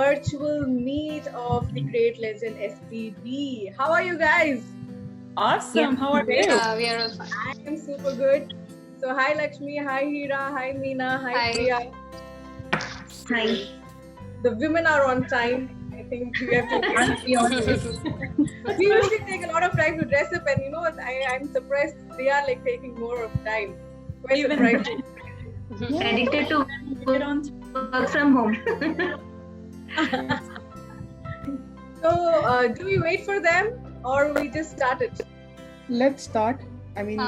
virtual meet of the great legend SPB. How are you guys? Awesome. How are you? We are all fine. I am super good. So hi Lakshmi, hi Hira, hi Meena, hi Priya. Hi. The women are on time. I think we have to be on this. We usually take a lot of time to dress up, and you know what? I'm surprised they are like taking more of time. Quite surprised. Addicted to work from home. So, do we wait for them or we just start it? Let's start. I mean,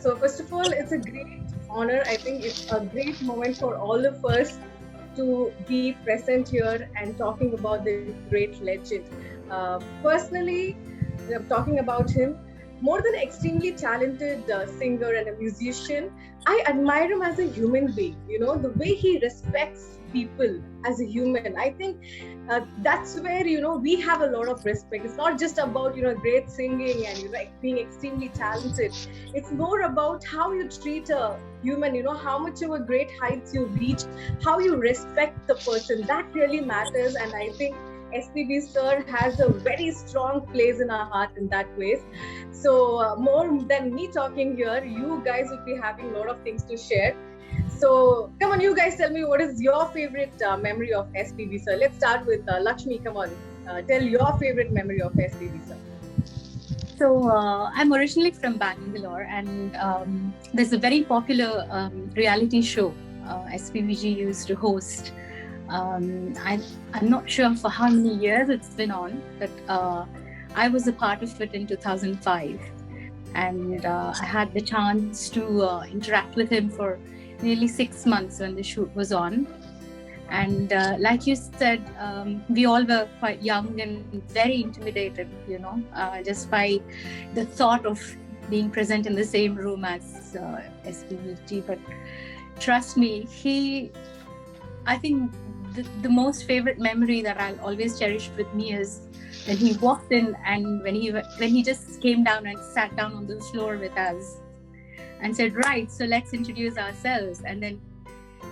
So first of all, it's a great honor. I think it's a great moment for all of us to be present here and talking about the great legend. Personally, talking about him, more than extremely talented singer and a musician, I admire him as a human being. You know, the way he respects people as a human. I think that's where, you know, we have a lot of respect. It's not just about, you know, great singing and, you know, being extremely talented. It's more about how you treat a human, you know, how much of a great heights you reach, how you respect the person. That really matters. And I think SPB sir has a very strong place in our heart in that place. So more than me talking here, you guys will be having a lot of things to share. So come on, you guys tell me what is your favorite memory of SPB sir. Let's start with Lakshmi. Come on, tell your favorite memory of SPB sir. So I'm originally from Bangalore, and there's a very popular reality show SPBG used to host. I'm not sure for how many years it's been on, but I was a part of it in 2005, and I had the chance to interact with him for nearly 6 months when the shoot was on. And like you said, we all were quite young and very intimidated, you know, just by the thought of being present in the same room as SPBG. But trust me, I think the most favorite memory that I'll always cherish with me is when he walked in and when he just came down and sat down on the floor with us and said, right, so let's introduce ourselves. And then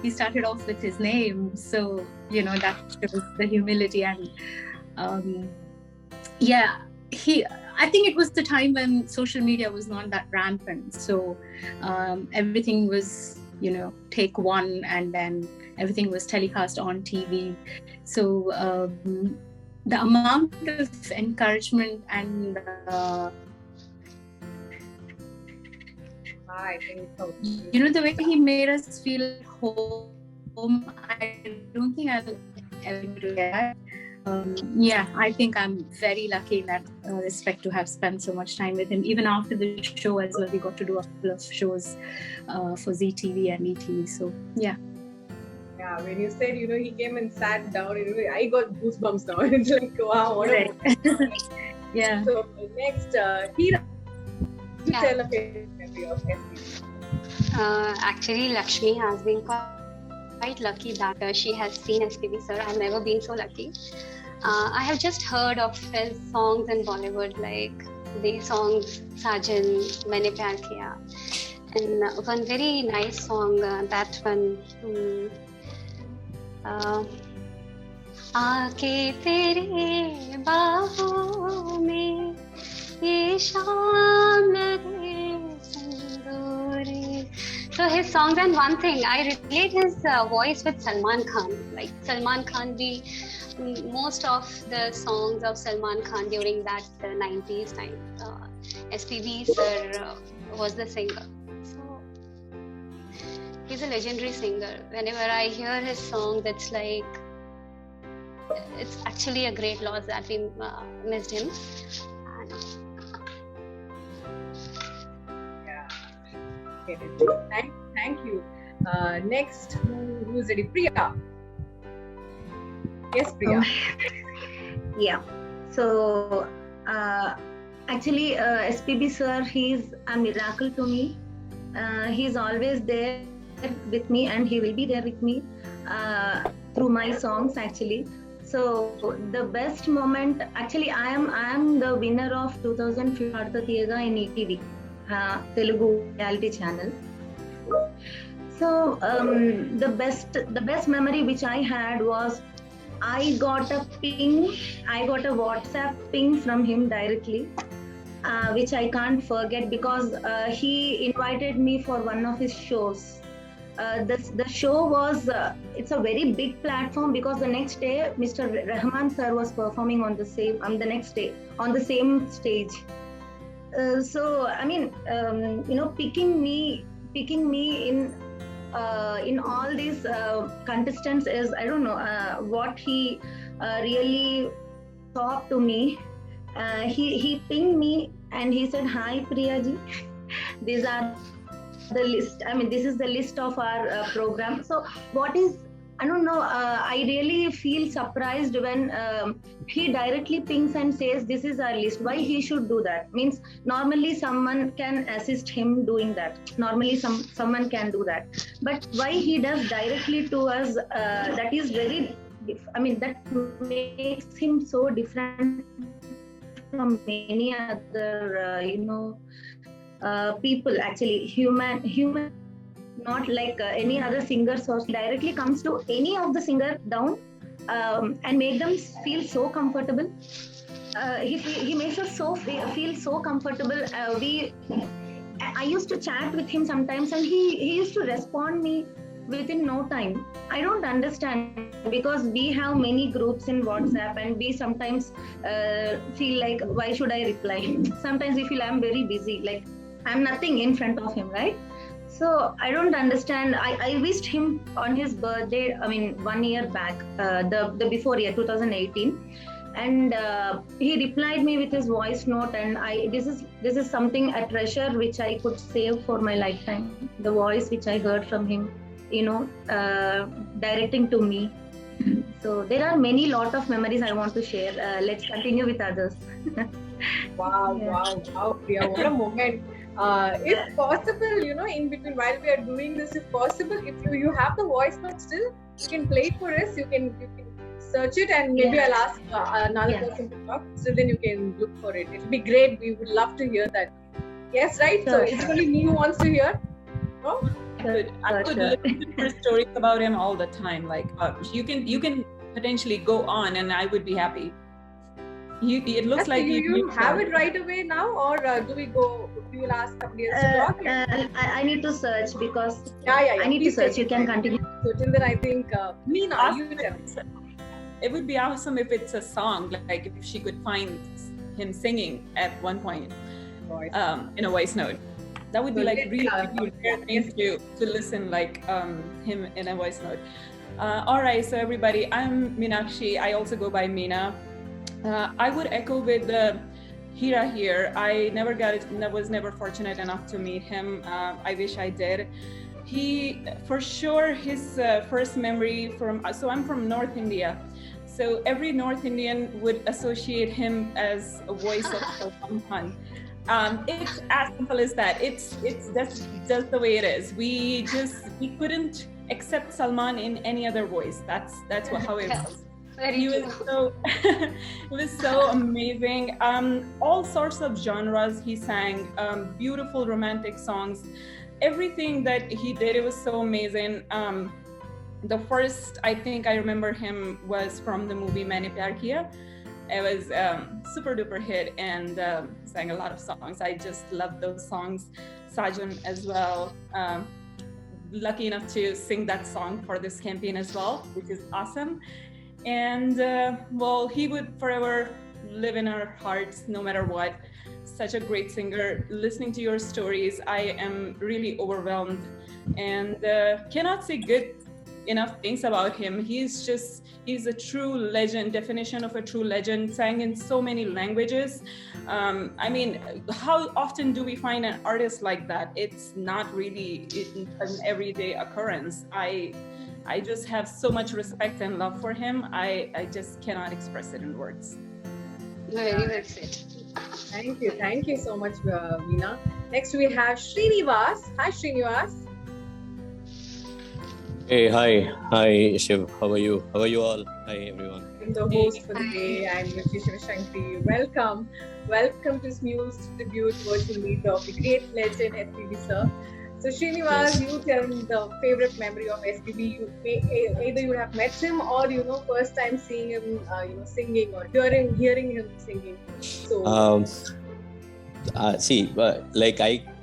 he started off with his name. So, you know, that shows the humility. And I think it was the time when social media was not that rampant. So everything was, you know, take one, and then everything was telecast on TV. So the amount of encouragement and I think so. You know, the way he made us feel home, I don't think I'll ever do that. I think I'm very lucky in that respect to have spent so much time with him. Even after the show as well, we got to do a couple of shows for ZTV and ETV. So, yeah. Yeah, when you said, you know, he came and sat down, you know, I got goosebumps now. It's like, wow, what a Yeah. So next, Hira, tell a favorite memory of SPB. Actually, Lakshmi has been quite lucky that she has seen SPB sir. I've never been so lucky. I have just heard of his songs in Bollywood, like the songs Sajan, Maine Pyar Kiya, and one very nice song, that one. आके तेरे बाहों में ये शाम लगे संदूरी. So his songs, and one thing, I relate his voice with Salman Khan. Like Salman Khan, most of the songs of Salman Khan during that 90s time, SPB sir was the singer. So he's a legendary singer. Whenever I hear his song, it's like, it's actually a great loss that we missed him. Okay, thank you. Next, who's ready? Priya. Yes, Priya. Yeah. So actually, SPB sir, he's a miracle to me. He's always there with me, and he will be there with me through my songs actually. So the best moment, actually, I am the winner of 2015 in ETV, Telugu reality channel. So the best memory which I had was I got a WhatsApp ping from him directly, which I can't forget because he invited me for one of his shows. The show was it's a very big platform because the next day Mr. Rahman sir was performing on the same the next day on the same stage. So I mean, picking me in all these contestants is, I don't know what he really talked to me. He pinged me and he said, "Hi Priyaji, these are the list. I mean, this is the list of our program." So what is, I don't know, I really feel surprised when he directly pings and says, "This is our list." Why he should do that? Means normally someone can assist him doing that. Normally someone can do that. But why he does directly to us, that is very, I mean, that makes him so different from many other, people, actually, human, not like any other singer source. Directly comes to any of the singer down and make them feel so comfortable. He makes us feel so comfortable. I used to chat with him sometimes, and he used to respond me within no time. I don't understand, because we have many groups in WhatsApp and we sometimes feel like, why should I reply? Sometimes we feel I'm very busy, like I'm nothing in front of him, right? So I don't understand. I wished him on his birthday, I mean 1 year back, the before year 2018, and he replied me with his voice note, and this is something, a treasure which I could save for my lifetime. The voice which I heard from him, directing to me. So there are lot of memories I want to share. Let's continue with others. Wow, Priya, what a moment. If possible, in between while we are doing this, if possible, if you have the voice note still, you can play it for us. You can search it, and maybe I'll ask another person to talk. So then you can look for it. It'll be great. We would love to hear that. Yes, right? Sure, so it's only me who wants to hear. No? I could listen to stories about him all the time. Like you can potentially go on, and I would be happy. It looks like you have it right away now, or do we go? We will ask somebody else to talk. I need to search because yeah. I need to search. You can continue. So till then, I think Meena, you tell. It would be awesome if it's a song, like if she could find him singing at one point in a voice note. That would be like really rare thing to listen, like him in a voice note. All right, so everybody, I'm Meenakshi. I also go by Meena. I would echo with Hira here. I was never fortunate enough to meet him. I wish I did. He, for sure, his first memory so I'm from North India. So every North Indian would associate him as a voice of Salman Khan. It's as simple as that. It's just the way it is. We couldn't accept Salman in any other voice. That's how it was. He was it was so amazing. All sorts of genres he sang, beautiful romantic songs. Everything that he did, it was so amazing. The first I think I remember him was from the movie Maine Pyar Kiya. It was super duper hit, and sang a lot of songs. I just loved those songs. Sajan as well. Lucky enough to sing that song for this campaign as well, which is awesome. And he would forever live in our hearts no matter what. Such a great singer. Listening to your stories, I am really overwhelmed and cannot say good enough things about him. He's a true legend, definition of a true legend, sang in so many languages. I mean, how often do we find an artist like that? It's not really an everyday occurrence. I just have so much respect and love for him. I just cannot express it in words. Very well said. Thank you so much, Meena. Next we have Srinivas. Hi, Srinivas. Hey, hi, Shiv. How are you? How are you all? Hi, everyone. I'm the host for the day. I'm Nitya Shankri. Welcome to Smule's tribute virtual Meetup, the great legend SPB sir. So Srinivas, you tell me the favorite memory of SPB. Either you have met him or first time seeing him, singing or hearing him singing. So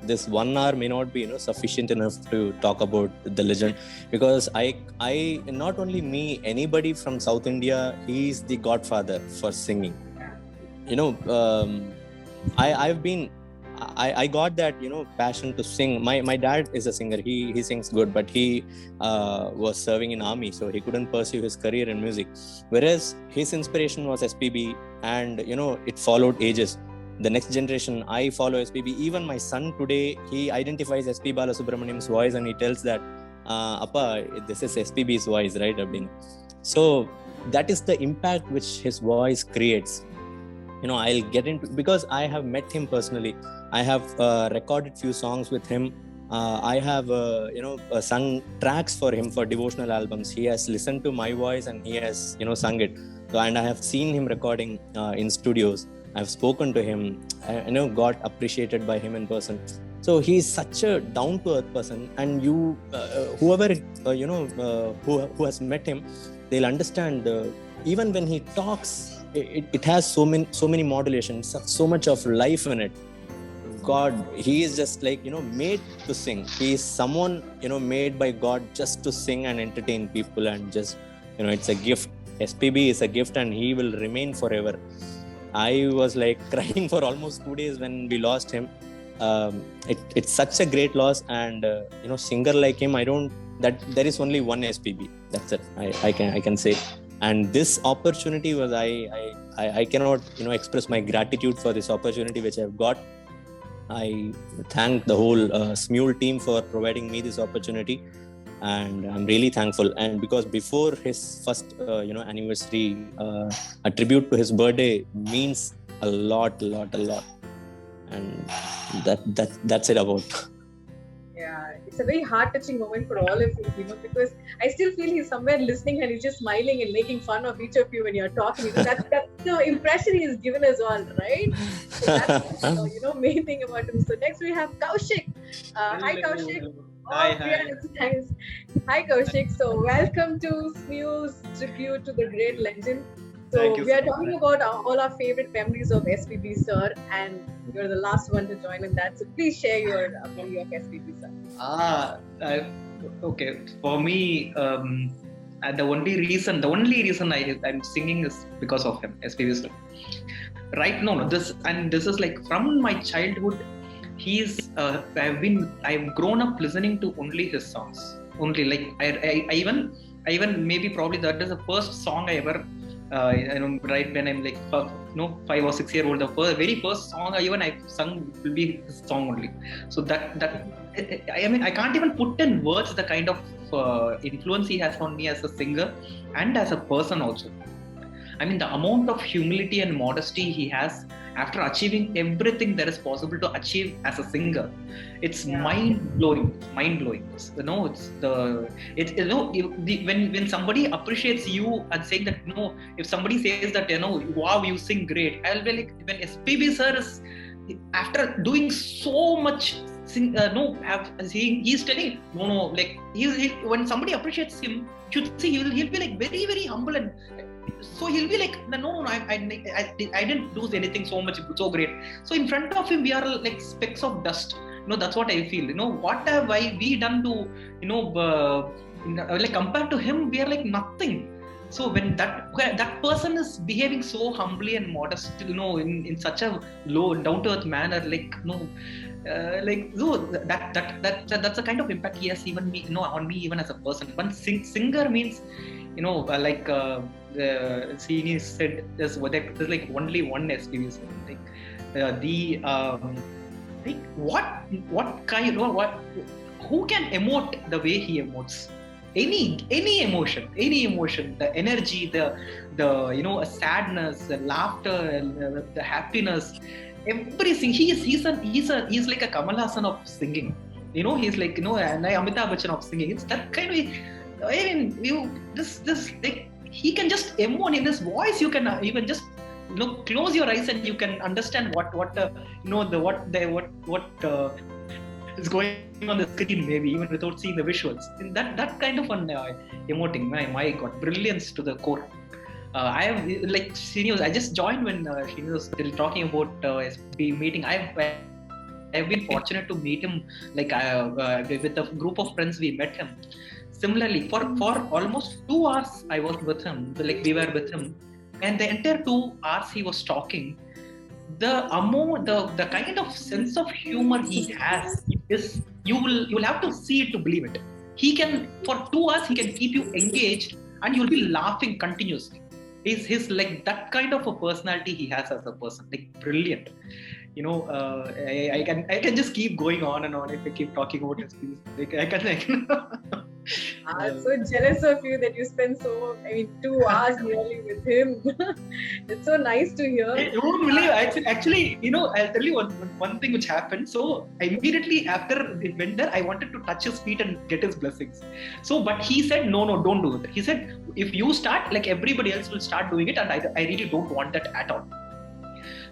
this 1 hour may not be sufficient enough to talk about the legend, because I not only me, anybody from South India, he's the godfather for singing. I got that passion to sing. My dad is a singer. He sings good, but he was serving in army, so he couldn't pursue his career in music. Whereas his inspiration was SPB, and it followed ages. The next generation, I follow SPB. Even my son today, he identifies SP Balasubramaniam's voice, and he tells that, Appa, this is SPB's voice, right? So that is the impact which his voice creates. I'll get into, because I have met him personally. I have recorded few songs with him. I have sung tracks for him for devotional albums. He has listened to my voice and he has sung it. And I have seen him recording in studios. I've spoken to him, got appreciated by him in person. So he's such a down-to-earth person, and whoever who has met him, they'll understand. Even when he talks, it has so many modulations, so much of life in it. God, he is just like made to sing. He is someone made by God just to sing and entertain people, and just it's a gift. SPB is a gift, and he will remain forever. I was like crying for almost 2 days when we lost him. It's such a great loss, and singer like him, there is only one SPB. That's it. I can say. And this opportunity was, I cannot express my gratitude for this opportunity which I've got. I thank the whole Smule team for providing me this opportunity, and I'm really thankful. And because before his first anniversary, a tribute to his birthday means a lot, and that's it about. Yeah, it's a very heart-touching moment for all of you, because I still feel he's somewhere listening and he's just smiling and making fun of each of you when you're talking. That's the impression he's given us all, right? So that's main thing about him. So next we have Kaushik. Hi, Kaushik. Hi. Thanks. Hi, Kaushik. So welcome to Smule's tribute to the great legend. So we are talking about all our favorite memories of SPB sir, and you're the last one to join in that. So please share your memory of SPB sir. Okay. For me, the only reason I'm singing is because of him, SPB sir. Right? No. This is like from my childhood. I've grown up listening to only his songs. Only like I even maybe probably that is the first song I ever. Right when I'm like 5 or 6 year old, the very first song I sung will be his song only. So that I can't even put in words the kind of influence he has on me as a singer and as a person also. The amount of humility and modesty he has after achieving everything that is possible to achieve as a singer, it's mind blowing. When somebody appreciates you and saying that if somebody says that wow, you sing great, I'll be like, when SPB sir is after doing so much he's telling like when somebody appreciates him, should see he'll be like very, very humble, and so he'll be like, no, I didn't do anything so great. So in front of him, we are like specks of dust. That's what I feel. What have we done to, like compared to him, we are like nothing. So when that person is behaving so humbly and modest, in such a low, down to earth manner, that's a kind of impact he has even me, on me even as a person. One singer means, the senior said, there's like only one SPB. Who can emote the way he emotes? Any emotion, the energy, the sadness, the laughter, the happiness, everything. He's like a Kamal Hassan of singing. He's like Amitabh Bachchan of singing. It's that kind of he can just emote in his voice. You can even just close your eyes and you can understand what is going on the screen, maybe even without seeing the visuals. And that kind of an emoting, my God, brilliance to the core. I have like Srini, I just joined when Srini was still talking about SPB meeting. I've been fortunate to meet him like with a group of friends. We met him. Similarly, for almost 2 hours, I was with him. Like we were with him, and the entire 2 hours he was talking. The kind of sense of humor he has is you'll have to see it to believe it. He can, for 2 hours he can keep you engaged and you'll be laughing continuously. He's like that kind of a personality he has as a person, like brilliant. I can just keep going on and on if I keep talking about his piece. Like I can I'm so jealous of you that you spend 2 hours nearly with him. It's so nice to hear. You won't believe, actually, I'll tell you one thing which happened. So immediately after we went there, I wanted to touch his feet and get his blessings. So, but he said, no, don't do it. He said, if you start, like everybody else will start doing it, and I really don't want that at all.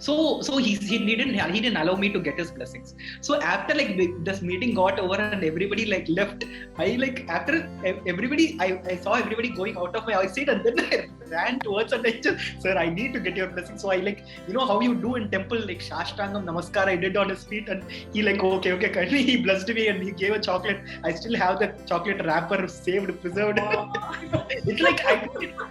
So he didn't allow me to get his blessings. So after this meeting got over and everybody left, I saw everybody going out of my eyesight, and then I ran towards and I just, sir, I need to get your blessing. So I how you do in temple, like Shashtangam Namaskar I did on his feet, and he okay, kindly, he blessed me and he gave a chocolate. I still have that chocolate wrapper saved, preserved. It's like,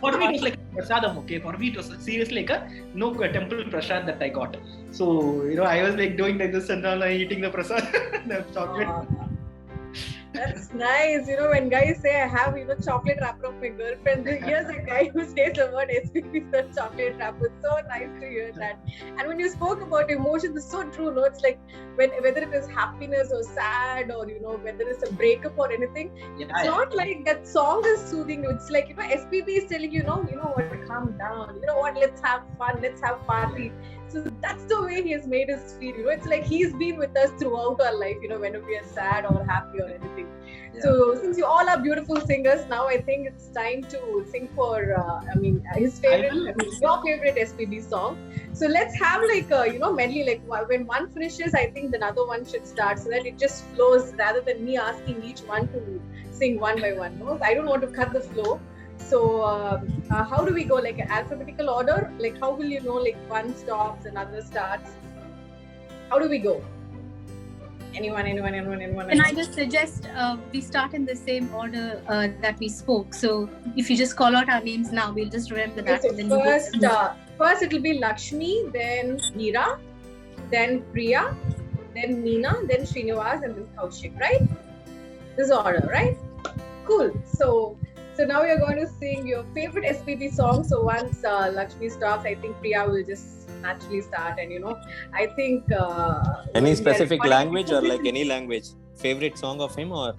for me it was like prasadam, okay? For me it was seriously like a temple prasad that I got. So, I was doing like this and all, eating the prasad, the chocolate. That's nice. When guys say I have, chocolate wrapper of my girlfriend, here's a guy who says the word SPB for chocolate wrapper. It's so nice to hear that. And when you spoke about emotions, it's so true. No, it's like whether it is happiness or sad or, whether it's a breakup or anything, it's not like that song is soothing you. It's like, SPB is telling you, what, calm down. You know what, let's have fun, let's have party. So that's the way he has made us feel. It's like he's been with us throughout our life, whenever we are sad or happy or anything. Yeah. So since you all are beautiful singers, now I think it's time to sing for, his favorite, your favorite SPB song. So let's have medley, when one finishes, I think another one should start so that it just flows rather than me asking each one to sing one by one. No? I don't want to cut the flow. So how do we go, like alphabetical order? Like how will you know, one stops, another starts? How do we go? Anyone? Can I just suggest we start in the same order that we spoke? So if you just call out our names now, we'll just remember that. So first it will be Lakshmi, then Meera, then Priya, then Meena, then Srinivas, and then Kaushik, right? This order, right? Cool. So now you're going to sing your favorite SPB song. So once Lakshmi stops, I think Priya will just naturally start. And I think any specific language or any language? Favorite song of him, or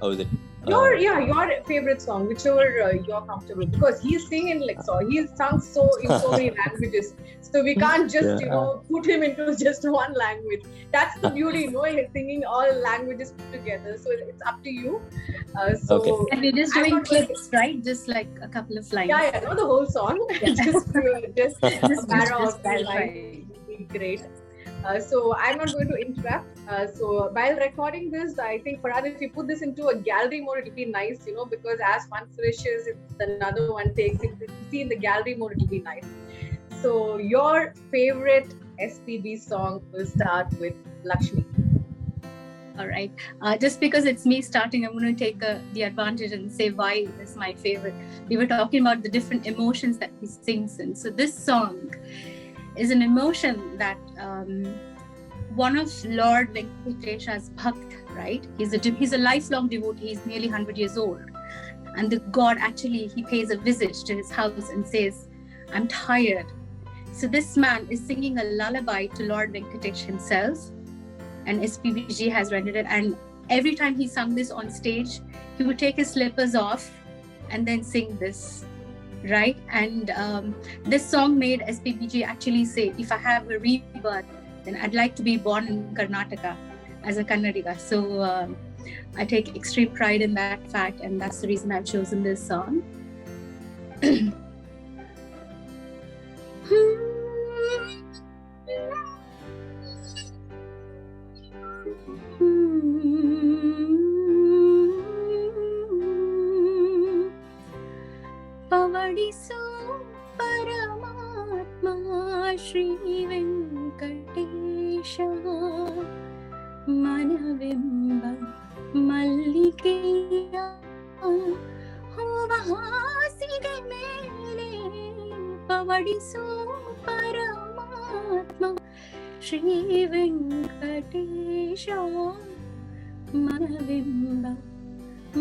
how is it? Your favorite song, whichever you're comfortable, because he's singing he sung so many languages, so we can't just put him into just one language. That's the beauty, he's singing all languages put together. So it's up to you. Okay. And we're just doing clips, right? Just like a couple of lines. Yeah, not the whole song. just a matter of lines would be great. So I'm not going to interrupt. So while recording this, I think Farhad, if you put this into a gallery mode, it'll be nice, because as one finishes, if another one takes it, see in the gallery mode, it'll be nice. So your favorite SPB song will start with Lakshmi. All right. Just because it's me starting, I'm going to take the advantage and say why this is my favorite. We were talking about the different emotions that he sings in. So this song is an emotion that one of Lord Venkatesha's bhakt, right? He's a lifelong devotee. He's nearly 100 years old. And the god actually, he pays a visit to his house and says, I'm tired. So this man is singing a lullaby to Lord Venkatesh himself. And SPBG has rendered it. And every time he sung this on stage, he would take his slippers off and then sing this. Right? And this song made SPBG actually say, if I have a rebirth, then I'd like to be born in Karnataka as a Kannadiga. So I take extreme pride in that fact, and that's the reason I've chosen this song. ಶ್ರೀವೆಂಕಟೇಶ ಮನವೆಂಬ ಮಲ್ಲಿಗೆಯ ಹೂವ ಹಾಸಿಗೆ ಮೇಲೆ ಪವಡಿಸೋ ಪರಮಾತ್ಮ ಶ್ರೀ ವೆಂಕಟೇಶ ಮನವೆಂಬ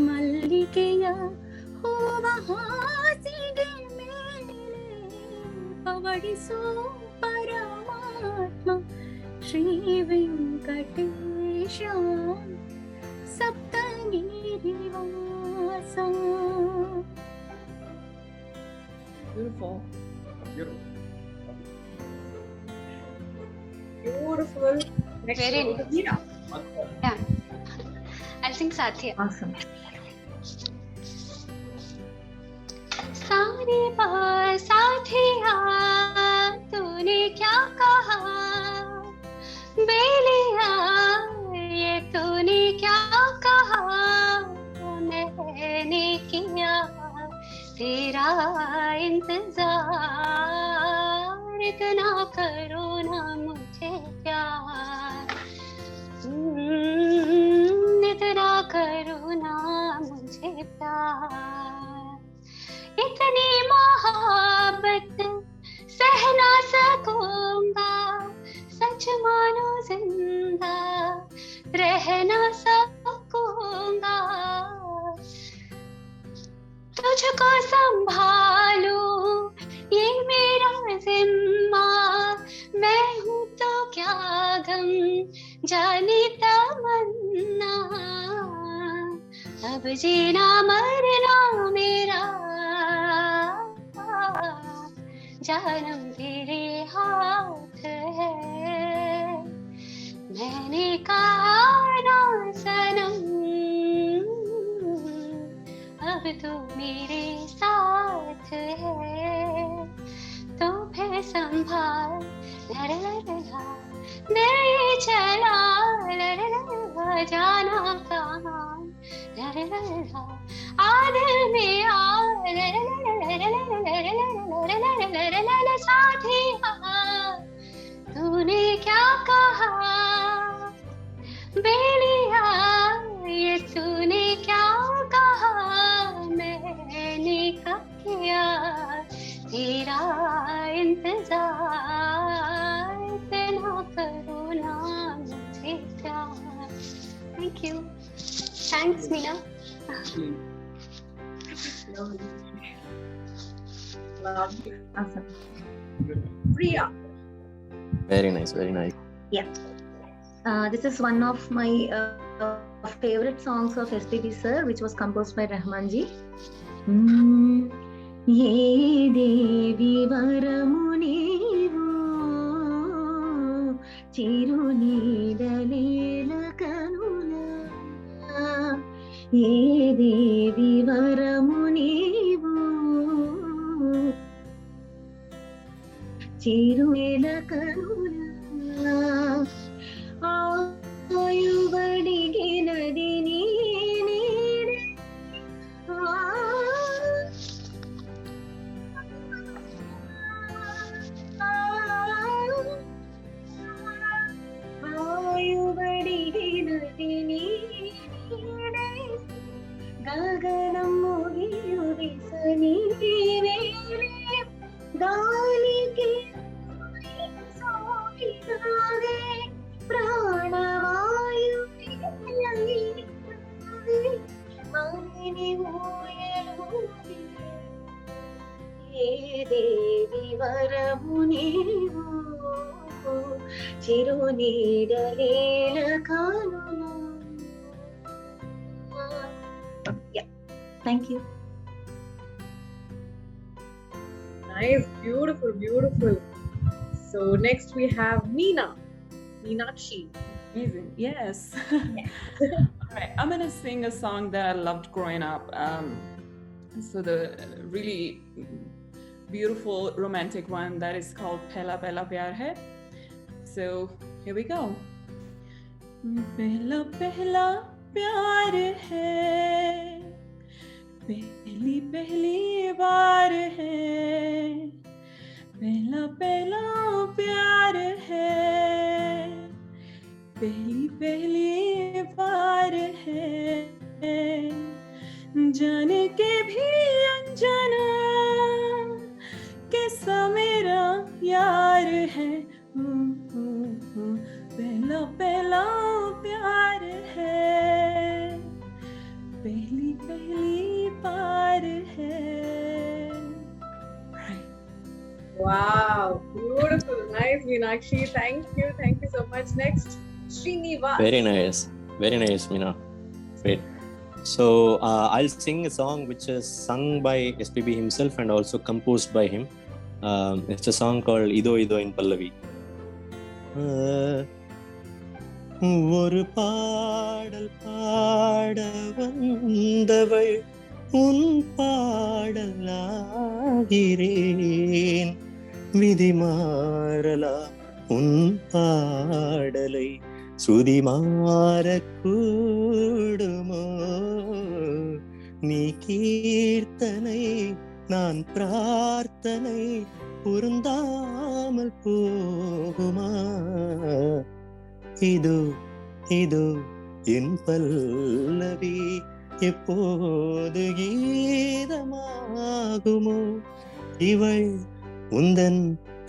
ಮಲ್ಲಿಗೆಯ ಹೂವ ಹಾಸಿಗೆ ಮೇಲೆ ಪವಡಿಸೋ ಪರಮಾತ್ಮ Shri Venkatesha ಸಪ್ತಗಿರಿವಾಸ. Beautiful. Beautiful. Next Very one, nice. Meena. Yeah. I'll sing Satya. Awesome. सारे बात साथिया तूने क्या कहा, बेलिया ये तूने क्या कहा, मैंने किया तेरा इंतजार, इतना करो ना मुझे प्यार, इतना करो ना मुझे प्यार, इतनी मोहब्बत सह ना सकूंगा, सच मानो जिंदा रह ना सकूंगा, तुझको संभालूं ये मेरा जिम्मा, मैं हूँ तो क्या गम जाने तमन्ना, अब जीना मरना मेरा जानम तेरे हाथ है, मैंने कहा ना सनम अब तो मेरे साथ है, तो फिर संभाल लरलरला नहीं चला लरलरला जाना कहाँ लरलरला आदमी आ लरलरला साथिया तूने क्या कहा, बेलिया ये तूने क्या कहा, मैंने कब किया तेरा इंतजार, इतना करो ना मुझे प्यार. Thank you. Thanks, Meena. Lovely. Awesome. Priya. Very nice, very nice. Yeah. This is one of my favorite songs of SPB sir, which was composed by Rahman ji. Ye devi varamunivu chiruneedalela kanula, ye devi varamunivu chiruneela kanula, ಆಯುಬಡಿಗಿನದಿ ನೀನೆ ಆಯುಬಡಿಗಿನದಿ ನೀನೆ ಗಗನಂ ಮುಗಿಯುವಿಸ ನೀನೇ ಗಾಳಿಗೆ ಸೋಗಿದಾಗೆ ಪ್ರಾಣವಾಯು ಮನೆ ದೇವಿ ವರಮು ನೀವು ಚಿರು ನೀಡಲೇಲ ಕಾನೂನು. Thank you. Nice, beautiful, beautiful. So next we have Meena. Meenakshi. Amazing. Yes. All right. I'm going to sing a song that I loved growing up. So the really beautiful romantic one that is called Pehla Pehla Pyar Hai. So here we go. Pehla Pehla Pyar Hai, Pehli Pehli Baar Hai, Pehla Pehla पहली पहली बार है जान के भी अनजाना कैसा मेरा यार है पहला पहला प्यार है पहली पहली बार है. Wow, beautiful, nice, Meenakshi. Thank you so much. Next, Srinivas. Very nice, Meena. Great. So I'll sing a song which is sung by SPB himself and also composed by him. It's a song called Ido Ido in Pallavi. ஒரு பாடல் பாட வந்தவள் உன் பாடலாகிறேன் விதி மாறலா உன் பாடலை சுதி மாறக்கூடுமோ நீ கீர்த்தனை நான் பிரார்த்தனை பொருந்தாமல் போகுமா இதோ இதோ என் பல்லவி எப்போது கீதமாகுமோ இவள் உந்தன்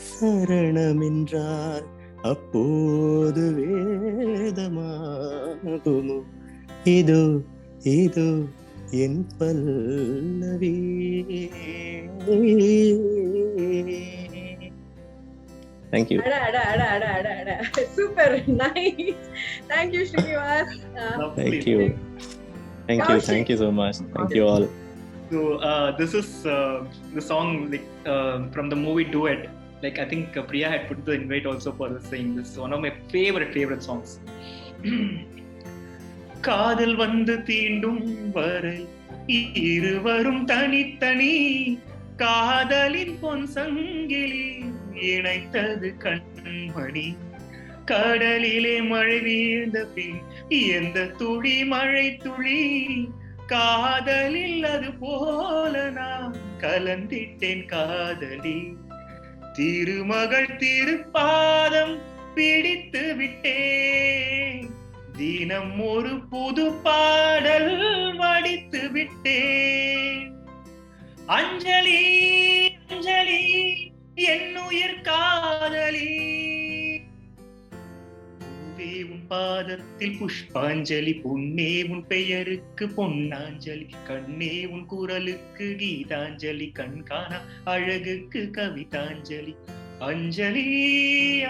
சரணமென்றால் அப்போது வேதமாகுமோ இதோ இதோ என் பல்லவி. Thank you. Super nice. Thank you, Srinivas. Thank you. Thank you so much. Thank you all. So this is the song like from the movie Duet. Like I think Priya had put the invite also for this thing. This is one of my favorite songs. காதல் வந்து தீண்டும் வரை இருவரும் தனித்தனி காதலின் பொன் சங்கிலி இணைத்தது கண்மணி கடலிலே மழை வீழ்ந்த பின் எந்த துளி மழை துளி காதலில் அது போல நான் கலந்திட்டேன் காதலி திருமகள் திருப்பாதம் பிடித்து விட்டேன் தினம் ஒரு புது பாடல் வடித்து விட்டேன் அஞ்சலி அஞ்சலி என்னுயிர் காதலி பூவே உன் பாதத்தில் புஷ்பாஞ்சலி பொன்னே உன் பெயருக்கு பொன்னாஞ்சலி கண்ணே உன் குரலுக்கு கீதாஞ்சலி கண்காணா அழகுக்கு கவிதாஞ்சலி அஞ்சலி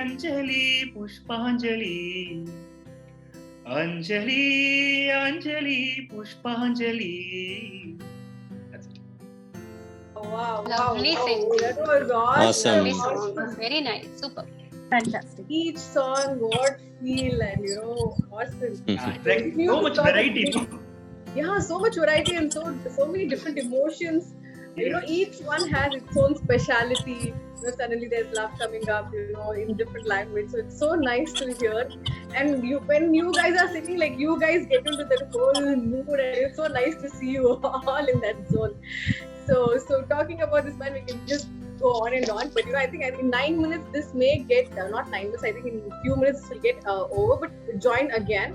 அஞ்சலி புஷ்பாஞ்சலி அஞ்சலி அஞ்சலி புஷ்பாஞ்சலி. Wow, Lovely sing. that was awesome. Very nice, super. Fantastic. Each song, what feel and awesome. Like, so much variety. Yeah, so much variety and so many different emotions. Each one has its own speciality. Suddenly there's love coming up, in different language. So it's so nice to hear. And when you guys are singing, like you guys get into that whole mood, and it's so nice to see you all in that zone. So talking about this man, we can just go on and on. But I think in 9 minutes this may get not 9 minutes. I think in a few minutes this will get over. But join again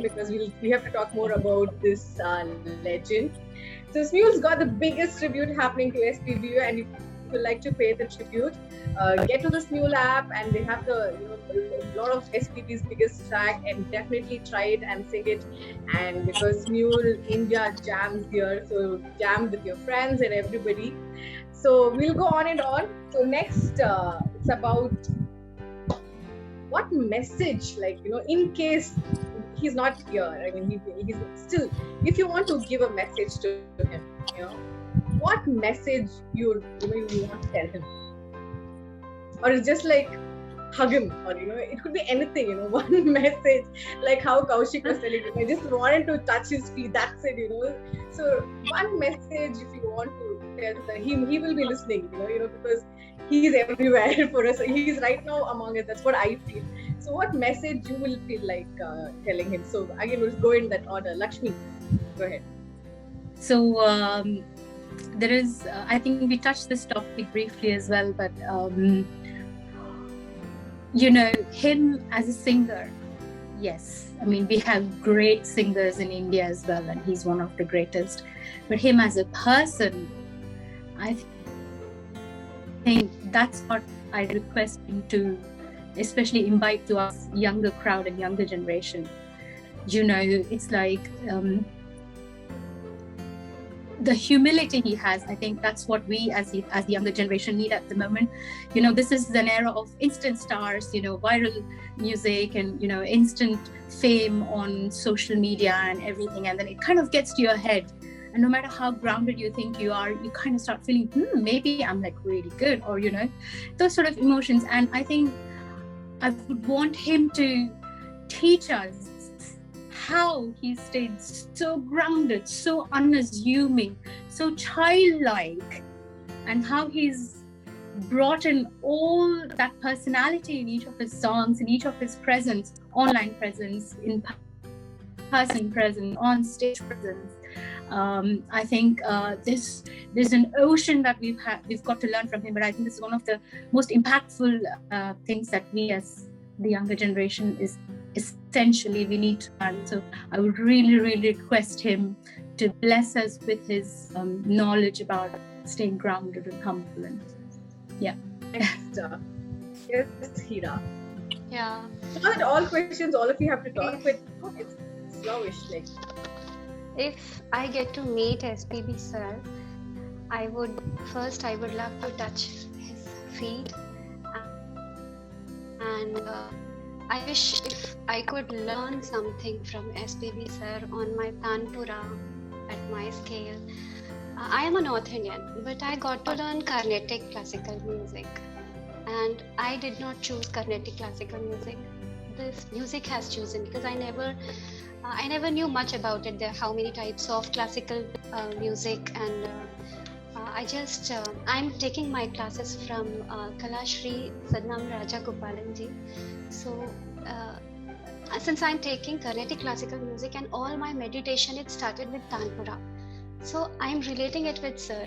because we have to talk more about this legend. So Smule's got the biggest tribute happening to SPB, and if you would like to pay the tribute, get to the Smule app, and they have the a lot of SPB's biggest track, and definitely try it and sing it. And because Smule India jams here, so jam with your friends and everybody. So we'll go on and on. So next, it's about what message, in case he's not here. I mean, he's still. If you want to give a message to him, what message you want to tell him, or it's just like hug him, or it could be anything. One message, like how Kaushik was telling him. I just wanted to touch his feet. That's it. So one message, if you want to tell him, he will be listening. Because he's everywhere for us. He's right now among us. That's what I feel. So what message you will feel like telling him? So again, we'll go in that order. Lakshmi, go ahead. So there is, I think we touched this topic briefly as well, but him as a singer, yes. I mean, we have great singers in India as well, and he's one of the greatest. But him as a person, I think that's what I request him to, especially imbibe to us younger crowd and younger generation. You know, it's like the humility he has. I think that's what we as the younger generation need at the moment. You know, this is an era of instant stars, you know, viral music and, you know, instant fame on social media and everything. And then it kind of gets to your head. And no matter how grounded you think you are, you kind of start feeling, maybe I'm like really good, or, you know, those sort of emotions. And I think I would want him to teach us how he stayed so grounded, so unassuming, so childlike, and how he's brought in all that personality in each of his songs, in each of his presence, online presence, in person presence, on stage presence. I think there's an ocean that we've got to learn from him, but I think this is one of the most impactful things that we as the younger generation is essentially we need to learn. So I would really, really request him to bless us with his knowledge about staying grounded and humble. And yeah. Next, yes, Hira. Yeah. Not all questions, all of you have to talk, but it's slowish. Like, If I get to meet SPB sir, I would love to touch his feet, and I wish if I could learn something from SPB sir on my tanpura at my scale. I am a North Indian, but I got to learn Carnatic classical music, and I did not choose Carnatic classical music. This music has chosen, because I never knew much about it. There are how many types of classical music, and I'm taking my classes from Kalashri Sadnam Raja Gopalanji. So since I'm taking Carnatic classical music, and all my meditation, it started with Tanpura. So I'm relating it with sir.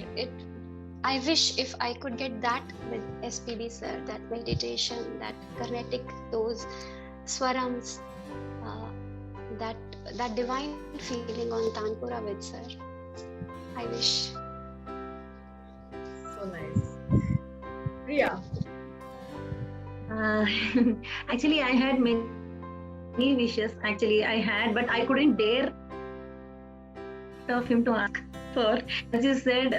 I wish if I could get that with SPB sir, that meditation, that Carnatic, those swarams, that divine feeling on Tanpura with sir. I wish. so nice. Priya. Actually, I had many wishes. But I couldn't dare of him to ask for. As you said,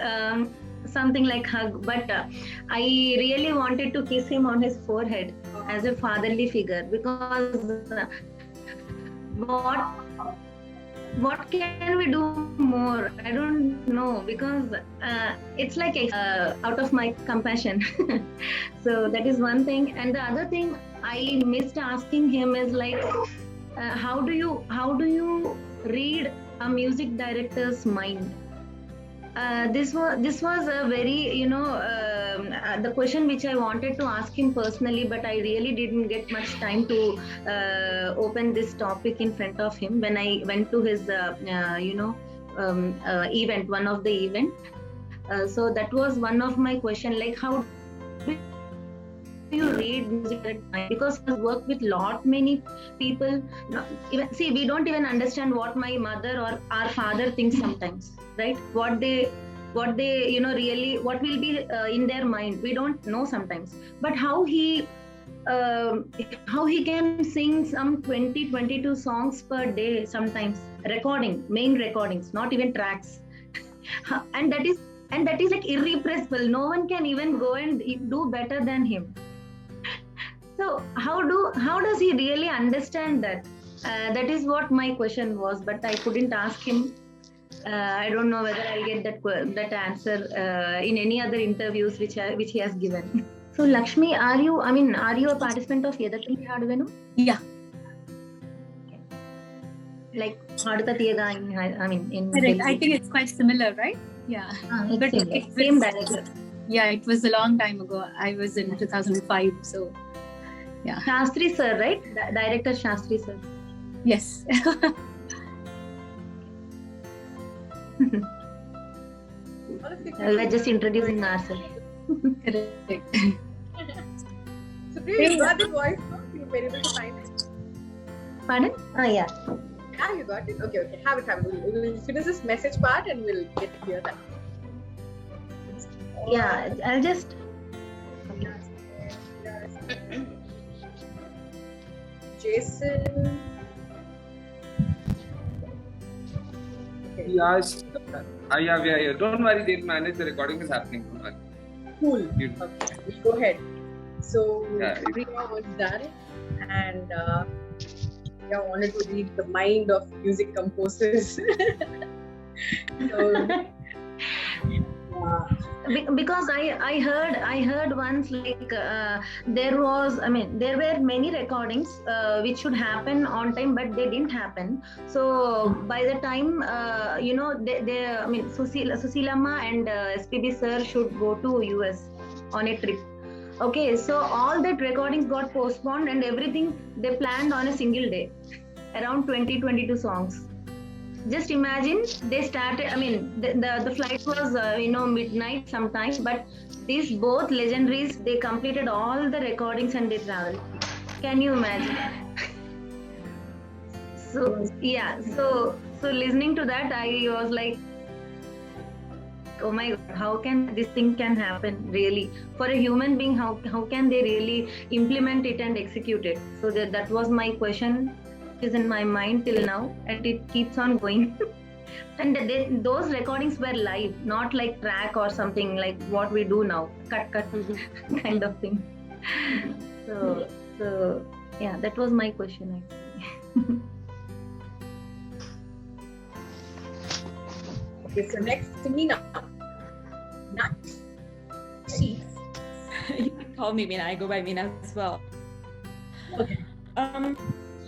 something like hug. But I really wanted to kiss him on his forehead as a fatherly figure, because what can we do more? I don't know, because it's like out of my compassion. So that is one thing. And the other thing I missed asking him is like, how do you read a music director's mind? This was a very, the question which I wanted to ask him personally, but I really didn't get much time to open this topic in front of him when I went to his event, one of the event. So that was one of my question, like how do you read music at time? Because I work with many people. We don't even understand what my mother or our father thinks sometimes, right? What they really, what will be in their mind, we don't know sometimes. But how he can sing some 22 songs per day sometimes, main recordings, not even tracks. and that is like irrepressible. No one can even go and do better than him. So how does he really understand that? That is what my question was, but I couldn't ask him. I don't know whether I'll get that answer in any other interviews which he has given. So Lakshmi, are you a participant of Yadathili Haduvenu? Yeah. Okay. Like Haduta Tiyaga in Correct. I think it's quite similar, right? Yeah. But same director. Yeah, it was a long time ago. I was in 2005, so yeah. Shastri sir, right? Director Shastri sir. Yes. We're just introducing ourselves. Correct. So Priya, you got the voice, no? You were able to find it. Pardon? Yeah. Yeah, you got it? Okay. Have it. We'll finish this message part and we'll get to hear that. Yeah, I'll just... Jason. Okay. Yes. Yeah. Don't worry, they'll manage. The recording is happening. Don't worry. Cool. Beautiful. Okay, go ahead. So, Yeah. Priya was done, and I wanted to read the mind of music composers. So, because I heard once, like there were many recordings which should happen on time, but they didn't happen. So by the time Susilama and SPB sir should go to US on a trip. Okay, so all that recordings got postponed and everything they planned on a single day, around 22 songs. Just imagine, they started, the flight was, midnight sometime, but these both legendaries, they completed all the recordings and they traveled. Can you imagine? So listening to that, I was like, oh my God, how can this thing can happen really? For a human being, how can they really implement it and execute it? So that was my question. Is in my mind till now, and it keeps on going. And those recordings were live, not like track or something like what we do now, cut kind of thing. So yeah, that was my question actually. okay, so next to Meena. You can call me Meena. I go by Meena as well. Okay.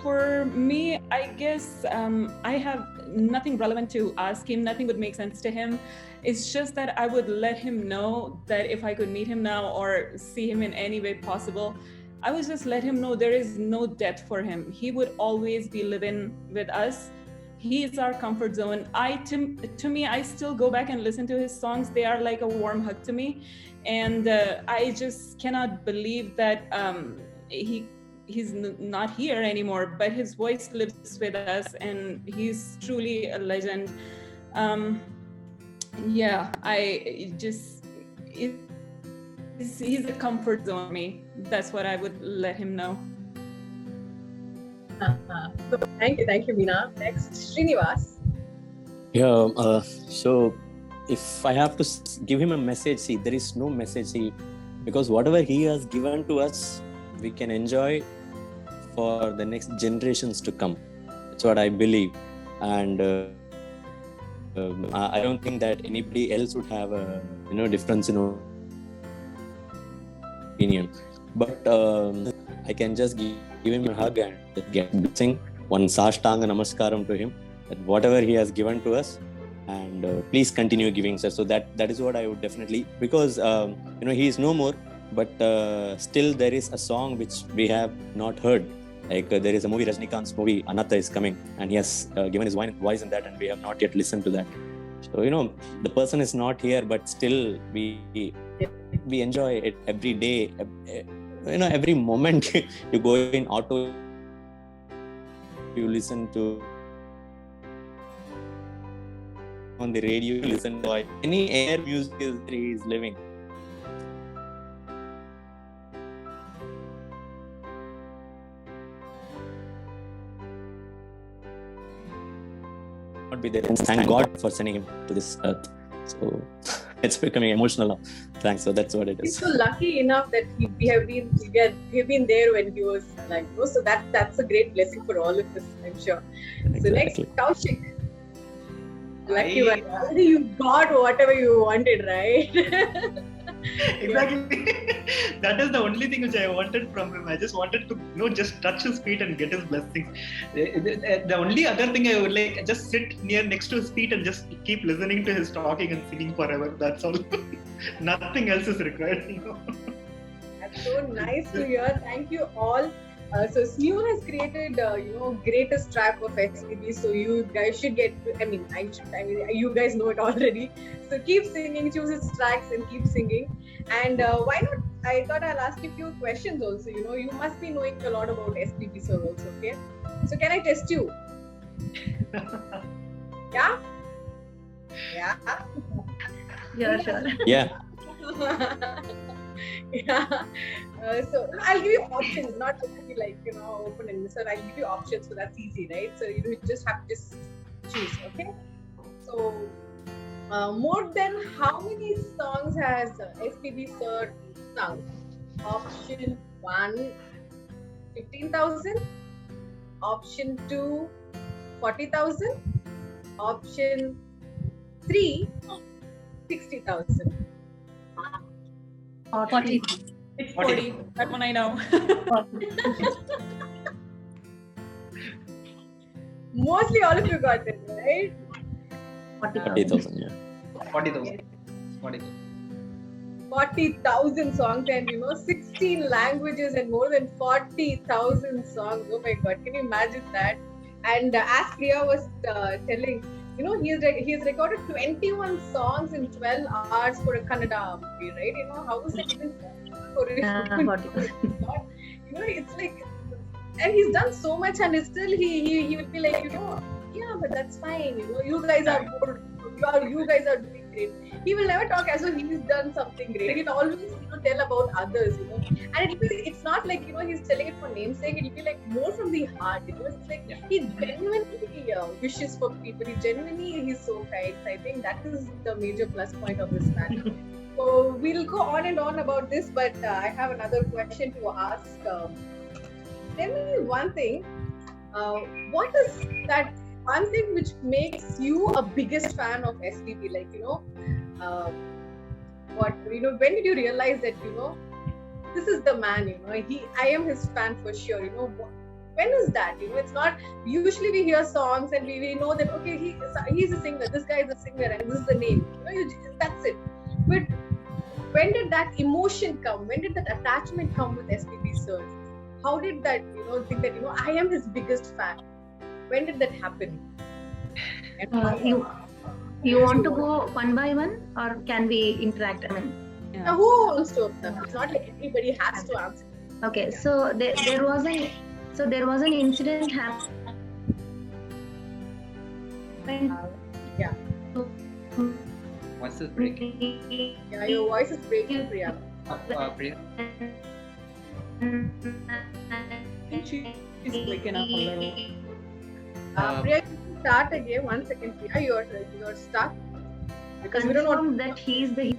For me, I guess I have nothing relevant to ask him. Nothing would make sense to him. It's just that I would let him know that if I could meet him now or see him in any way possible, I would just let him know there is no death for him. He would always be living with us. He is our comfort zone. To me, I still go back and listen to his songs. They are like a warm hug to me. And I just cannot believe that he's not here anymore, but his voice lives with us and he's truly a legend. He's a comfort zone for me. That's what I would let him know. So thank you, Meena. Next, Srinivas. Yeah, so if I have to give him a message, see, there is no message, because whatever he has given to us, we can enjoy for the next generations to come. That's what I believe. And I don't think that anybody else would have a difference in opinion. But I can just give him a hug and get blessing, one Sashtanga Namaskaram to him, that whatever he has given to us, and please continue giving, sir. So that is what I would definitely, because he is no more, but still there is a song which we have not heard. Like there is a movie, Rajnikant's movie Anatha is coming, and he has given his voice in that, and we have not yet listened to that. So the person is not here, but still we enjoy it every day. Every moment you go in auto, you listen to on the radio, you listen to any air music he is living. Not be there, and thank God for sending him to this earth. So it's becoming emotional now. Thanks. So that's what it is. He's so lucky enough that we have been there when he was alive. So that's a great blessing for all of us, I'm sure. Exactly. So next, Kaushik. Lucky one. Already you got whatever you wanted, right? Exactly. That is the only thing which I wanted from him. I just wanted to just touch his feet and get his blessings. The only other thing I would like, just sit next to his feet and just keep listening to his talking and singing forever. That's all. Nothing else is required. That's so nice to hear. Thank you all. So Smule has created, greatest track of SPB. So you guys should get. You guys know it already. So keep singing, choose his tracks, and keep singing. And why not I thought I'll ask you a few questions also. You must be knowing a lot about SPB sir also, okay? So can I test you? Yeah? Yeah? Yeah, sure. Yeah. Yeah. So I'll give you options, not just be like, open-ended. So I'll give you options, so that's easy, right? So you just have to just choose, okay? So more than how many songs has SPB sir sung? Option 1, 15,000. Option 2, 40,000. Option 3, 60,000. 40. It's 40. That one I know. Mostly all of you got it, right? 40,000, yeah. 40,000. 40,000. 40,000 songs and 16 languages and more than 40,000 songs. Oh my god, can you imagine that? And as Priya was telling, he has recorded 21 songs in 12 hours for a Kannada movie, right? How is it even possible for it? It's like, and he's done so much, and still he will be like, yeah, but that's fine. You guys are good. You guys are doing great. He will never talk as though he's done something great. He'll always tell about others, and it's not like he's telling it for namesake. It'll be like more from the heart. It's like he genuinely wishes for people. He's so kind. So I think that is the major plus point of this man. So we'll go on and on about this, but I have another question to ask. Tell me one thing. What is that one thing which makes you a biggest fan of SPB? Like, when did you realize that, this is the man, I am his fan for sure, when is that? It's not, usually we hear songs and we know that, okay, he's a singer, this guy is a singer and this is the name, that's it. But when did that emotion come? When did that attachment come with SPB sir? How did that, think that, I am his biggest fan? When did that happen? You want to go one by one, or can we interact? I mean, now who wants to open up? It's not like everybody has to answer. Okay, so there was an incident happened. Yeah. Voice is breaking. Yeah, your voice is breaking, Priya. Priya. She's breaking up a little. Priya, start again. 1 second, Priya. You're stuck because we don't know that he's the.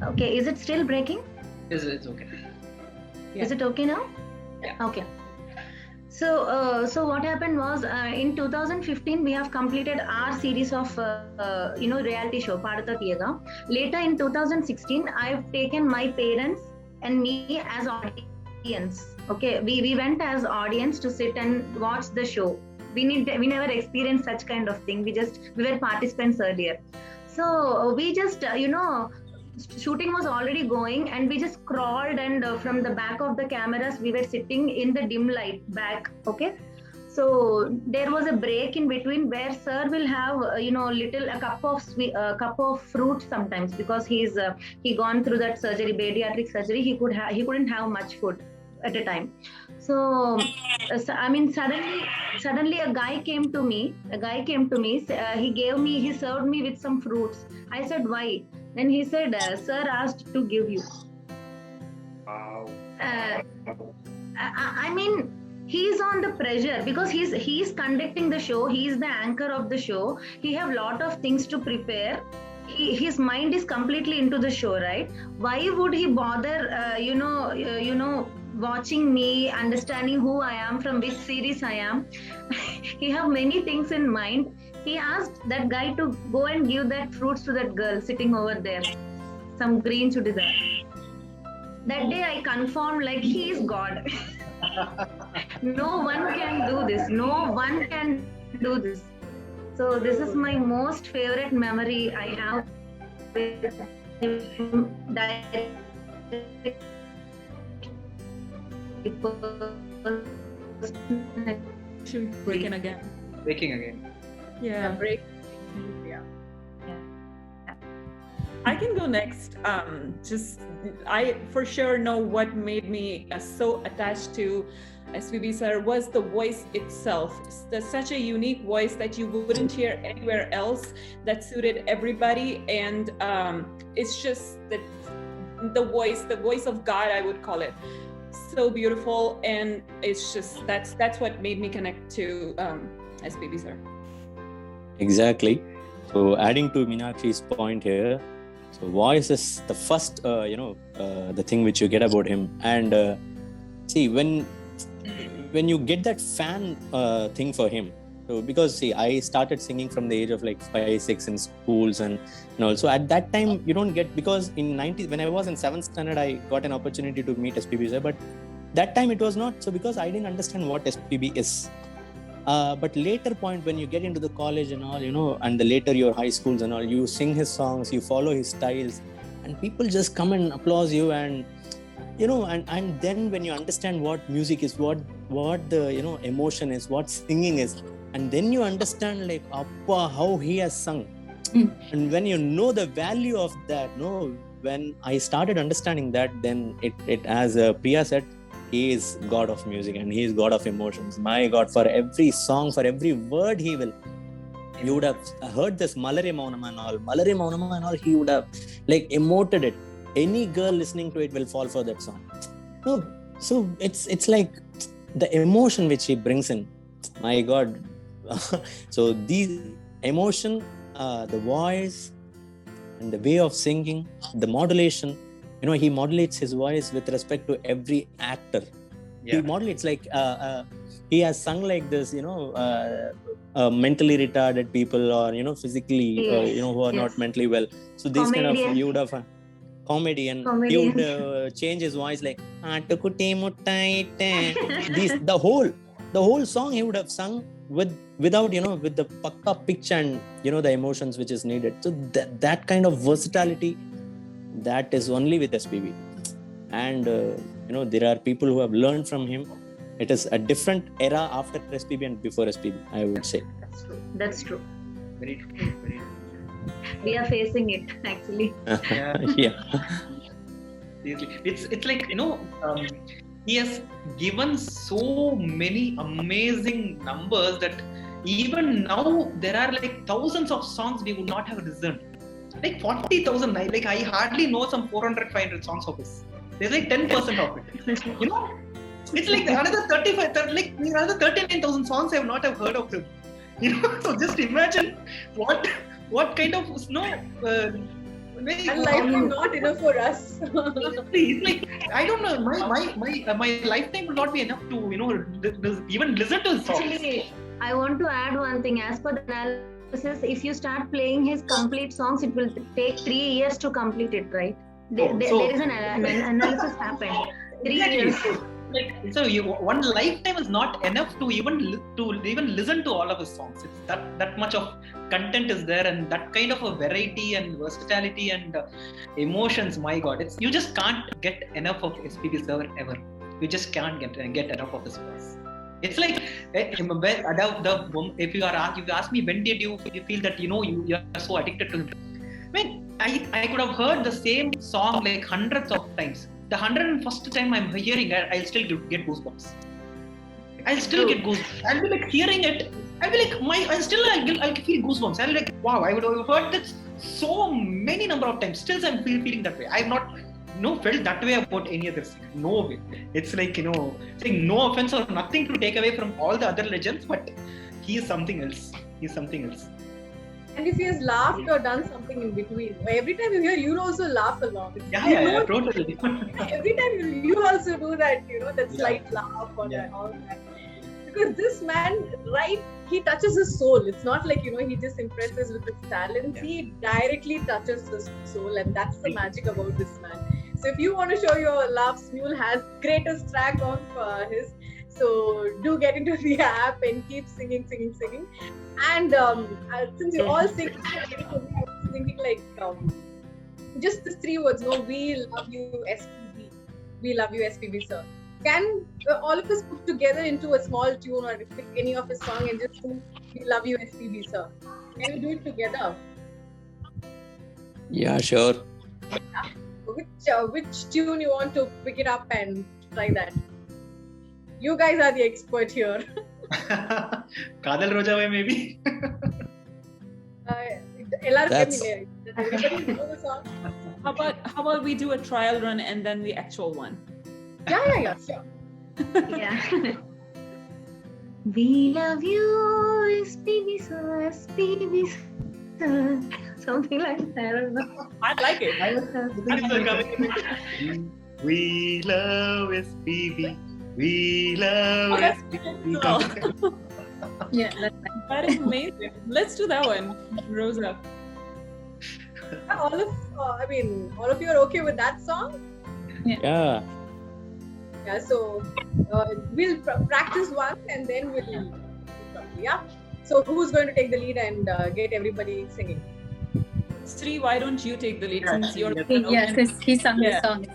Okay, is it still breaking? It's okay. Yeah. Is it okay now? Yeah. Okay. So what happened was in 2015 we have completed our series of reality show Padata Tiyaga. Later in 2016 I have taken my parents and me as audience. Okay, we went as audience to sit and watch the show. We never experienced such kind of thing. We were participants earlier. So we just shooting was already going and we just crawled and from the back of the cameras we were sitting in the dim light back. Okay, so there was a break in between where sir will have a cup of fruit sometimes, because he gone through that surgery, pediatric surgery. He couldn't have much food at a time. So I mean, suddenly a guy came to me. He served me with some fruits. I said, why? Then he said, sir asked to give you. Wow. I mean, he's on the pressure because he's conducting the show. He's the anchor of the show. He have lot of things to prepare. His mind is completely into the show, right? Why would he bother, watching me, understanding who I am, from which series I am? He have many things in mind. He asked that guy to go and give that fruits to that girl sitting over there. Some green chudidar. That day I confirmed, like, he is God. No one can do this. No one can do this. So this is my most favorite memory I have with him. Breaking again. Breaking again. Yeah. break. Yeah. can go next. I for sure know what made me so attached to SPB sir was the voice itself. There's such a unique voice that you wouldn't hear anywhere else, that suited everybody, and it's just that the voice of God, I would call it. So beautiful, and it's just that's what made me connect to SPB sir. Exactly. So adding to Meenakshi's point here, so voice is the first, the thing which you get about him. And see, when you get that fan thing for him, so because see, I started singing from the age of like 5, 6 in schools, and also at that time you don't get, because in 90s when I was in 7th standard, I got an opportunity to meet SPB sir, but that time it was not so, because I didn't understand what SPB is. But later point, when you get into the college and all, and the later your high schools and all, you sing his songs, you follow his styles, and people just come and applaud you, and and then when you understand what music is, what the emotion is, what singing is, and then you understand like Appa, how he has sung. And when you know the value of that, when I started understanding that, then it as Priya said, he is God of music and he is God of emotions. My God, for every song, for every word you would have heard this Malare Maunama and all, he would have like emoted it. Any girl listening to it will fall for that song. No, so it's like the emotion which he brings in. My God. So these emotion, the voice and the way of singing, the modulation, he modulates his voice with respect to every actor. Yeah. He modulates like he has sung like this, mentally retarded people, or physically, who are not mentally well. So these kind of, you would have comedian. He would change his voice like the whole song he would have sung without with the pakka pitch and the emotions which is needed. So that kind of versatility, that is only with SPB. And there are people who have learned from him. It is a different era after SPB and before SPB, I would say. That's true. Very true. Very true. We are facing it actually. Yeah. It's like he has given so many amazing numbers that even now there are like thousands of songs we would not have listened. Like 40,000, like I hardly know some 400, 500 songs of his. There's like 10% of it. It's like another 39,000 songs I have not have heard of him. So just imagine what kind of and life is not enough for us. It's like, I don't know, my lifetime will not be enough to even listen to his songs. Actually, I want to add one thing. As per the analysis, if you start playing his complete songs, it will take 3 years to complete it, right? There is an analysis happened. 3 years. So one lifetime is not enough to even listen to all of his songs. It's that much of content is there, and that kind of a variety and versatility and emotions. My God, you just can't get enough of SPB sir ever. You just can't get enough of his voice. It's like if you ask me, when did you feel that you are so addicted to him? I could have heard the same song like hundreds of times. The 101st time I'm hearing it, I'll still get goosebumps. I'll still get goosebumps. I'll be like hearing it. I'll be like I'll feel goosebumps. I'll be like, wow, I would have heard this so many number of times. Still, I'm feeling that way. I've not felt that way about any other singer. No way. It's like saying no offense or nothing to take away from all the other legends, but he is something else. And if he has laughed or done something in between, every time you hear, you also laugh along. Yeah, totally. Every time you also do that, that slight laugh or all that. Because this man, he touches his soul. It's not like, he just impresses with his talents. Yeah. He directly touches his soul, and that's the magic about this man. So if you want to show your love, Smule has greatest track of his. So do get into the app and keep singing. And since you all sing, I was thinking like just these 3 words. We love you, SPB. We love you, SPB sir. Can all of us put together into a small tune or pick any of his song and just sing "We love you, SPB sir"? Can we do it together? Yeah, sure. Which tune you want to pick it up and try that? You guys are the expert here. Kadal Roja Vai maybe. Everybody know the song? How about we do a trial run and then the actual one? Yeah, sure. Yeah. We love you, SPB sir, SPB sir. Something like that. I don't know. I like it. We love SPB. We love SPB. Yeah, that's nice. That is amazing. Let's do that one, Rosa. All of you are okay with that song? Yeah. Yeah, so we'll practice once and then we'll yeah. So who's going to take the lead and get everybody singing? Sri, why don't you take the lead since you're Because he sung the song.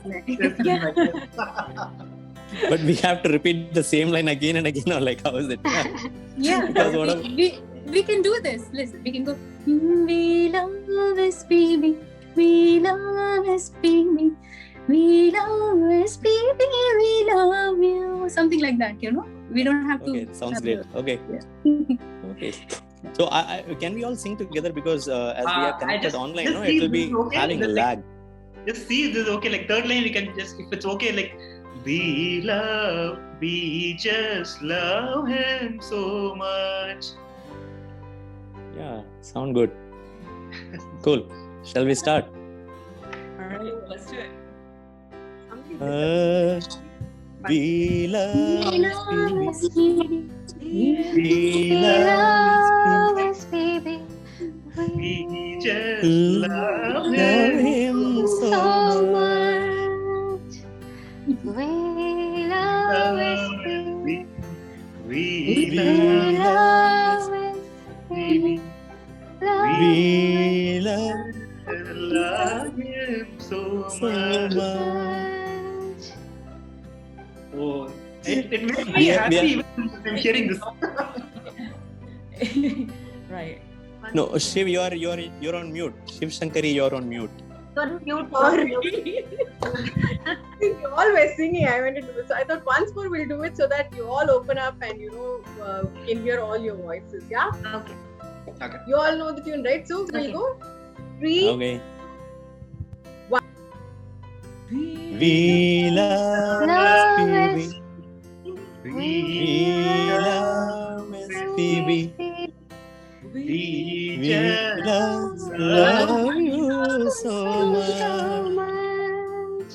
But we have to repeat the same line again and again, or like how is it? Yeah, Because we can do this. Listen, we can go. We love SPB. We love SPB. We love SPB. We love you. Something like that, you know. We don't have to. Okay, sounds great. Okay. Yeah. Okay. So can we all sing together, because as we are connected online, no, see it will be this is okay. having Just lag. Just see this is okay. Like third line, we can just, if it's okay, like we just love him so much. Yeah, sound good. Cool. Shall we start? All right, let's do it. We love SPB. We love SPB. We just love him so much. We love SPB. We love SPB. We love him so much. Oh, it makes me happy even I'm hearing this. Right. No, Shiv, you're on mute. Shiv Shankari, you're on mute. You all were singing. I wanted to do it. So I thought once more we'll do it so that you all open up and can hear all your voices. Yeah. Okay. Okay. You all know the tune, right? So we'll go 3, Okay. 1. We love SPB. We love SPB. We We just love you so much.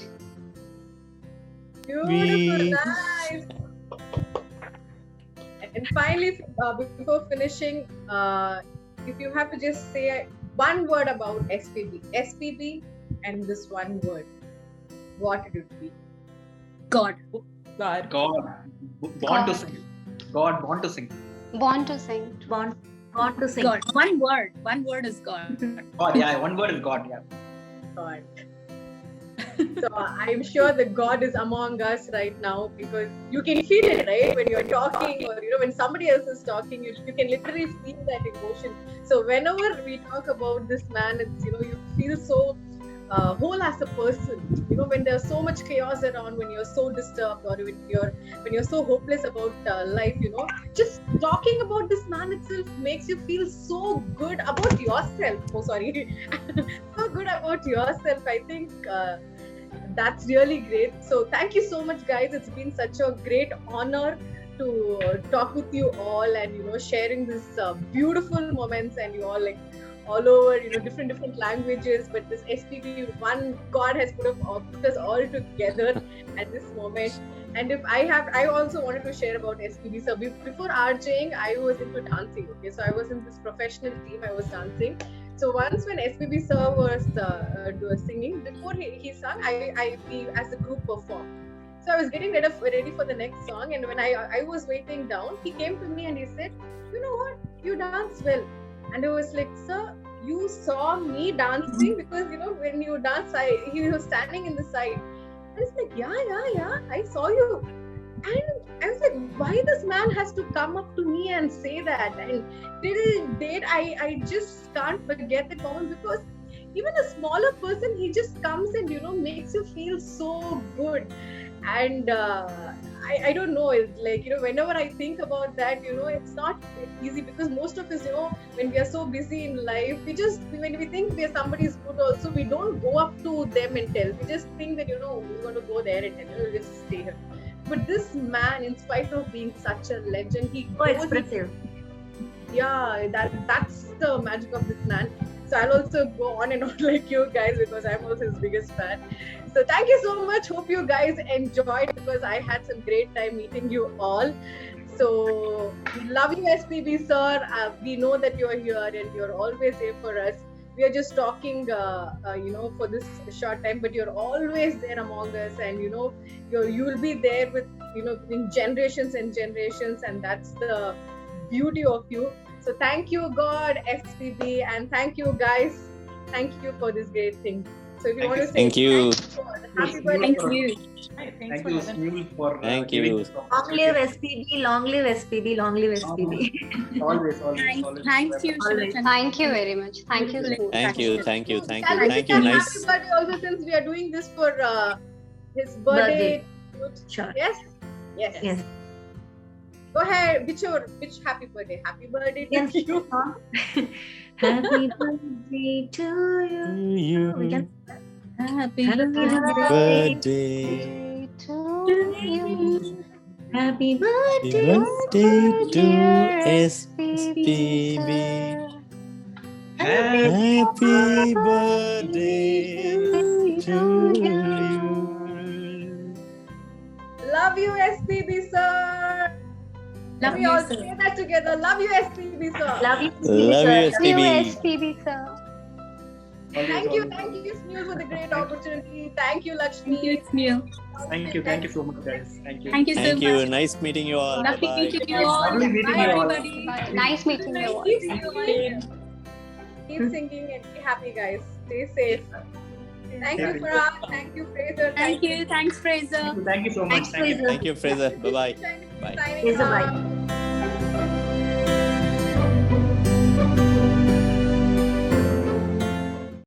Beautiful, nice. And finally, before finishing, if you have to just say one word about SPB and this one word, what would it be? God. God. Born to sing. God, born to sing. Born to sing. Want to sing. God. One word. One word is God. God, yeah, one word is God, yeah. God. So I'm sure the God is among us right now, because you can feel it, right? When you're talking, or when somebody else is talking, you can literally feel that emotion. So whenever we talk about this man, it's you feel so whole as a person. When there's so much chaos around, when you're so disturbed, or when you're so hopeless about life, just talking about this man itself makes you feel so good about yourself. Oh, sorry. So good about yourself. I think that's really great. So thank you so much, guys. It's been such a great honor to talk with you all, and sharing this beautiful moments, and you all like all over different languages, but this SPB, one God has put us all together at this moment. And I also wanted to share about SPB. So before RJing, I was into dancing. Okay, so I was in this professional team. I was dancing. So once when SPB sir was singing, before he sung, we as a group performed. So I was getting ready for the next song, and when I was waiting down, he came to me and he said, "You know what? You dance well." And I was like, "Sir, you saw me dancing?" Because when you dance, he was standing in the side. I was like, yeah, I saw you. And I was like, why this man has to come up to me and say that? And till date, I just can't forget that moment, because even a smaller person, he just comes and makes you feel so good. And I don't know, it's like whenever I think about that, it's not easy, because most of us, when we are so busy in life, when we think we are somebody's good also, we don't go up to them and tell. We just think that we want to go there and tell, just stay here. But this man, in spite of being such a legend, he So expressive. Yeah, that's the magic of this man. So I'll also go on and on like you guys, because I'm also his biggest fan. So thank you so much. Hope you guys enjoyed, because I had some great time meeting you all. So love you, SPB sir. We know that you're here and you're always here for us. We are just talking, for this short time, but you're always there among us, and you'll be there with in generations and generations, and that's the beauty of you. So thank you, God, SPB, and thank you, guys. Thank you for this great thing. So if you want to say thank you. Happy birthday. Thank you. Thank you, Smule, for Thank giving you. this Long opportunity. live SPB, long live SPB, long live SPB. Always. Thank you, Always. Shiva. Thank you very much. Thank you. Thank you. Thank you. Thank Shall you. we Thank say you. happy Nice. birthday also, since we are doing this for his birthday? Sure. Yes? Yes. Yes. Go ahead. Which happy birthday? Happy birthday to Yes. you. Happy birthday to you. We can. Happy Happy Birthday. To you. Happy Happy birthday. birthday to Dear SPB. Happy Happy birthday to you. Love you, SPB sir. Love we you, all sir. say that together. Love you, SPB sir. Love you. Love you, Love you, SPB. SPB sir. Thank you, Smule, for the great opportunity. Thank you, Lakshmi. Thank you, Smule. Thank you so much, guys. Thank you. Thank you so Thank you. much. Nice meeting you all. Lovely Bye-bye. meeting you all. Lovely meeting Bye, you all. everybody. Nice meeting you all. Keep singing. Keep singing and be happy, guys. Stay safe. Thank you, Farah. Thank you, Fraser. Thank you. Thanks, Fraser. Thank you so much. Thanks, Fraser. Thank you, Fraser. Bye-bye. Bye. Signing Fraser, off. bye.